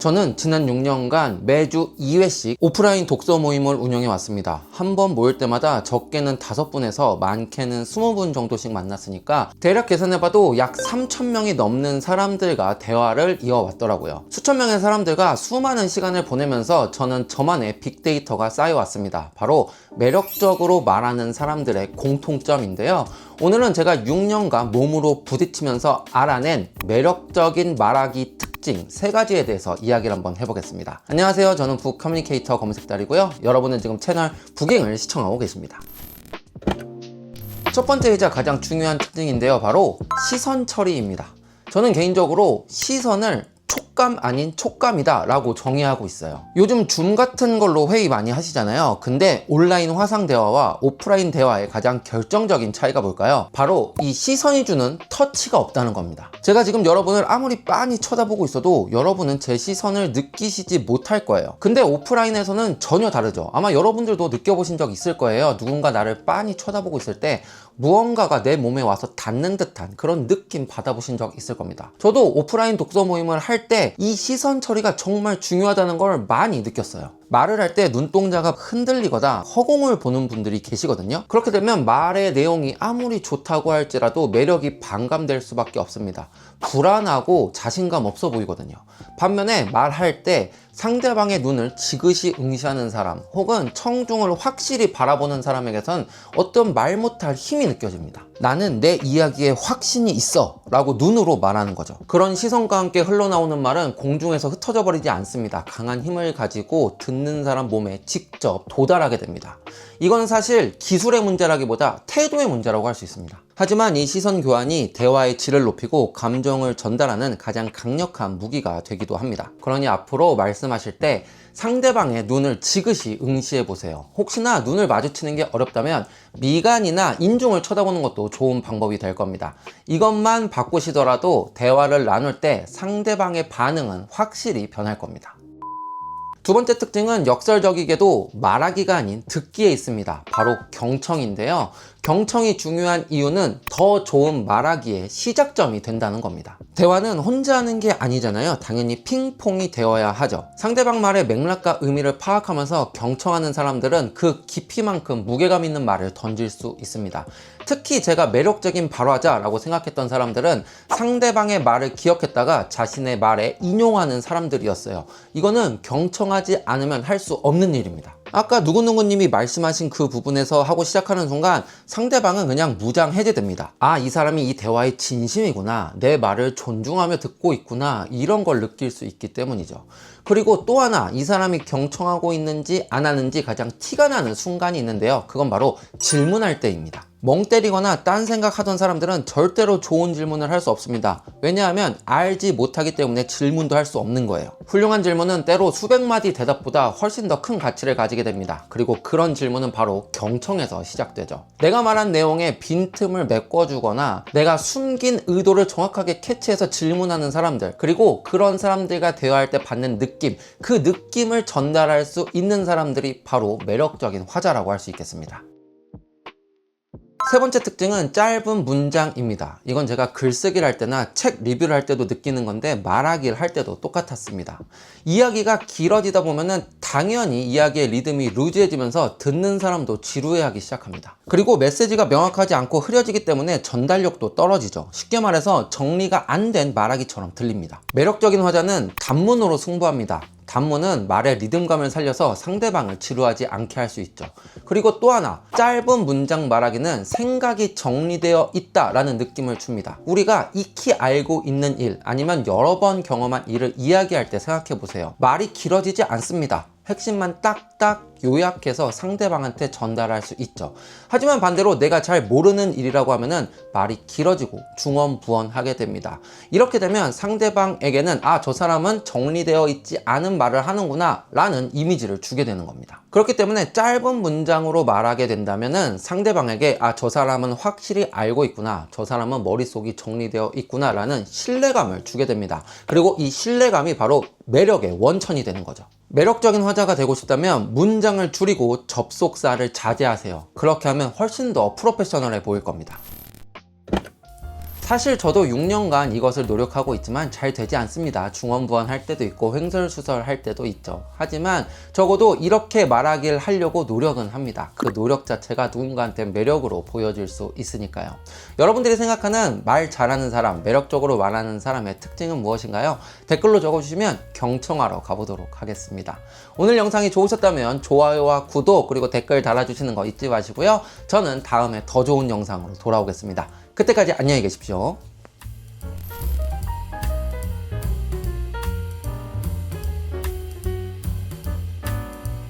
저는 지난 6년간 매주 2회씩 오프라인 독서 모임을 운영해 왔습니다. 한 번 모일 때마다 적게는 5분에서 많게는 20분 정도씩 만났으니까 대략 계산해봐도 약 3,000명이 넘는 사람들과 대화를 이어왔더라고요. 수천 명의 사람들과 수많은 시간을 보내면서 저는 저만의 빅데이터가 쌓여왔습니다. 바로 매력적으로 말하는 사람들의 공통점인데요. 오늘은 제가 6년간 몸으로 부딪히면서 알아낸 매력적인 말하기 특징 3가지에 대해서 이야기를 한번 해보겠습니다. 안녕하세요. 저는 북커뮤니케이터 검은색달이고요. 여러분은 지금 채널 북잉을 시청하고 계십니다. 첫 번째이자 가장 중요한 특징인데요. 바로 시선 처리입니다. 저는 개인적으로 시선을 촉감 아닌 촉감이다 라고 정의하고 있어요. 요즘 줌 같은 걸로 회의 많이 하시잖아요. 근데 온라인 화상 대화와 오프라인 대화의 가장 결정적인 차이가 뭘까요? 바로 이 시선이 주는 터치가 없다는 겁니다. 제가 지금 여러분을 아무리 빤히 쳐다보고 있어도 여러분은 제 시선을 느끼시지 못할 거예요. 근데 오프라인에서는 전혀 다르죠. 아마 여러분들도 느껴보신 적 있을 거예요. 누군가 나를 빤히 쳐다보고 있을 때 무언가가 내 몸에 와서 닿는 듯한 그런 느낌 받아보신 적 있을 겁니다. 저도 오프라인 독서 모임을 할 때 이 시선 처리가 정말 중요하다는 걸 많이 느꼈어요. 말을 할 때 눈동자가 흔들리거나 허공을 보는 분들이 계시거든요. 그렇게 되면 말의 내용이 아무리 좋다고 할지라도 매력이 반감될 수밖에 없습니다. 불안하고 자신감 없어 보이거든요. 반면에 말할 때 상대방의 눈을 지그시 응시하는 사람 혹은 청중을 확실히 바라보는 사람에게선 어떤 말 못할 힘이 느껴집니다. 나는 내 이야기에 확신이 있어 라고 눈으로 말하는 거죠. 그런 시선과 함께 흘러나오는 말은 공중에서 흩어져 버리지 않습니다. 강한 힘을 가지고 듣는 사람 몸에 직접 도달하게 됩니다. 이건 사실 기술의 문제라기보다 태도의 문제라고 할 수 있습니다. 하지만 이 시선 교환이 대화의 질을 높이고 감정을 전달하는 가장 강력한 무기가 되기도 합니다. 그러니 앞으로 말씀하실 때 상대방의 눈을 지그시 응시해 보세요. 혹시나 눈을 마주치는 게 어렵다면 미간이나 인중을 쳐다보는 것도 좋은 방법이 될 겁니다. 이것만 바꾸시더라도 대화를 나눌 때 상대방의 반응은 확실히 변할 겁니다. 두 번째 특징은 역설적이게도 말하기가 아닌 듣기에 있습니다. 바로 경청인데요. 경청이 중요한 이유는 더 좋은 말하기의 시작점이 된다는 겁니다. 대화는 혼자 하는 게 아니잖아요. 당연히 핑퐁이 되어야 하죠. 상대방 말의 맥락과 의미를 파악하면서 경청하는 사람들은 그 깊이만큼 무게감 있는 말을 던질 수 있습니다. 특히 제가 매력적인 발화자라고 생각했던 사람들은 상대방의 말을 기억했다가 자신의 말에 인용하는 사람들이었어요. 이거는 경청하지 않으면 할 수 없는 일입니다. 아까 누구누구님이 말씀하신 그 부분에서 하고 시작하는 순간 상대방은 그냥 무장해제됩니다. 아, 이 사람이 이 대화의 진심이구나. 내 말을 존중하며 듣고 있구나. 이런 걸 느낄 수 있기 때문이죠. 그리고 또 하나, 이 사람이 경청하고 있는지 안 하는지 가장 티가 나는 순간이 있는데요. 그건 바로 질문할 때입니다. 멍 때리거나 딴 생각하던 사람들은 절대로 좋은 질문을 할 수 없습니다. 왜냐하면 알지 못하기 때문에 질문도 할 수 없는 거예요. 훌륭한 질문은 때로 수백 마디 대답보다 훨씬 더 큰 가치를 가지게 됩니다. 그리고 그런 질문은 바로 경청에서 시작되죠. 내가 말한 내용에 빈틈을 메꿔주거나 내가 숨긴 의도를 정확하게 캐치해서 질문하는 사람들, 그리고 그런 사람들과 대화할 때 받는 느낌, 그 느낌을 전달할 수 있는 사람들이 바로 매력적인 화자라고 할 수 있겠습니다. 세 번째 특징은 짧은 문장입니다. 이건 제가 글쓰기를 할 때나 책 리뷰를 할 때도 느끼는 건데 말하기를 할 때도 똑같았습니다. 이야기가 길어지다 보면은 당연히 이야기의 리듬이 루즈해지면서 듣는 사람도 지루해하기 시작합니다. 그리고 메시지가 명확하지 않고 흐려지기 때문에 전달력도 떨어지죠. 쉽게 말해서 정리가 안 된 말하기처럼 들립니다. 매력적인 화자는 단문으로 승부합니다. 단문은 말의 리듬감을 살려서 상대방을 지루하지 않게 할 수 있죠. 그리고 또 하나, 짧은 문장 말하기는 생각이 정리되어 있다라는 느낌을 줍니다. 우리가 익히 알고 있는 일, 아니면 여러 번 경험한 일을 이야기할 때 생각해 보세요. 말이 길어지지 않습니다. 핵심만 딱딱 요약해서 상대방한테 전달할 수 있죠. 하지만 반대로 내가 잘 모르는 일이라고 하면은 말이 길어지고 중언부언하게 됩니다. 이렇게 되면 상대방에게는 아, 저 사람은 정리되어 있지 않은 말을 하는구나 라는 이미지를 주게 되는 겁니다. 그렇기 때문에 짧은 문장으로 말하게 된다면은 상대방에게 아, 저 사람은 확실히 알고 있구나, 저 사람은 머릿속이 정리되어 있구나 라는 신뢰감을 주게 됩니다. 그리고 이 신뢰감이 바로 매력의 원천이 되는 거죠. 매력적인 화자가 되고 싶다면 문장을 줄이고 접속사를 자제하세요. 그렇게 하면 훨씬 더 프로페셔널해 보일 겁니다. 사실 저도 6년간 이것을 노력하고 있지만 잘 되지 않습니다. 중원부원 할 때도 있고 횡설수설 할 때도 있죠. 하지만 적어도 이렇게 말하길 하려고 노력은 합니다. 그 노력 자체가 누군가한테 매력으로 보여질 수 있으니까요. 여러분들이 생각하는 말 잘하는 사람, 매력적으로 말하는 사람의 특징은 무엇인가요? 댓글로 적어주시면 경청하러 가보도록 하겠습니다. 오늘 영상이 좋으셨다면 좋아요와 구독 그리고 댓글 달아주시는 거 잊지 마시고요. 저는 다음에 더 좋은 영상으로 돌아오겠습니다. 그때까지 안녕히 계십시오.